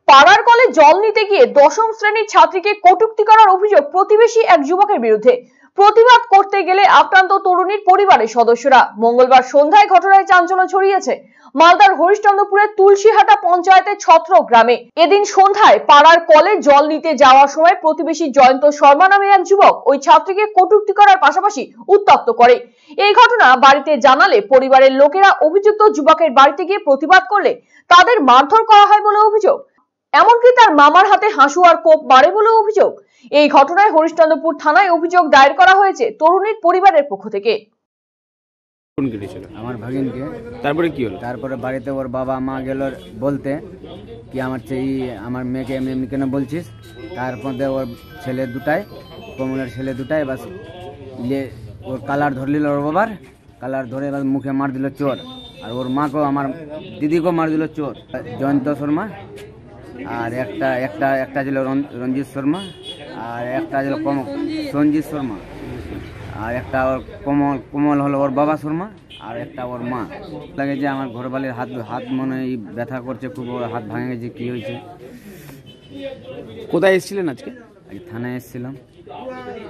পাড়ার কলে জল নিতে গিয়ে দশম শ্রেণীর ছাত্রীকে কটূক্তি করার অভিযোগ প্রতিবেশী এক যুবকের বিরুদ্ধে। প্রতিবাদ করতে গেলে আক্রান্ত তরুণীর পরিবারের সদস্যরা। মঙ্গলবার সন্ধ্যায় ঘটনায় চাঞ্চল্য ছড়িয়েছে মালদার হরিশ্চন্দ্রপুরের তুলসীহাটা পঞ্চায়েতের ছত্র গ্রামে। এদিন সন্ধ্যায় পাড়ার কলে জল নিতে যাওয়ার সময় প্রতিবেশী জয়ন্ত শর্মা নামে এক যুবক ওই ছাত্রীকে কটূক্তি করার পাশাপাশি উত্ত্যক্ত করে। এই ঘটনা বাড়িতে জানালে পরিবারের লোকেরা অভিযুক্ত যুবকের বাড়িতে গিয়ে প্রতিবাদ করলে তাদের মারধর করা হয় বলে অভিযোগ। এমনকি তার মামার হাতে হাসুয়ার কোপ মারে বলে অভিযোগ। এই ঘটনায় হরিশ্চন্দ্রপুর থানায় অভিযোগ দায়ের করা হয়েছে তরুণীর পরিবারের পক্ষ থেকে। আমার ভাগিনকে তারপরে কি হলো? তারপরে বাড়িতে ওর বাবা মা গেল বলতে কি আমার মেয়েকে এমনি এমনি কেন বলছিস। তারপরে ওর ছেলে দুটাই, কমলের ছেলে দুটাই বাস ওর কালার ধরে নিল, ওর বাবার কালার ধরে এবার মুখে মার দিল চোর। আর ওর মাকেও, আমার দিদিকেও মার দিল চোর। জয়ন্ত শর্মা আর একটা ছিল রঞ্জিত শর্মা, আর একটা ছিল সঞ্জিত শর্মা, আর একটা ওর কোমল হলো ওর বাবা শর্মা, আর একটা ওর মা। লাগে যে আমার ঘরবালির হাত মনে ব্যথা করছে খুব, ওর হাত ভাঙে গেছে। কি হয়েছে? কোথায় এসেছিলেন আজকে? থানায় এসেছিলাম।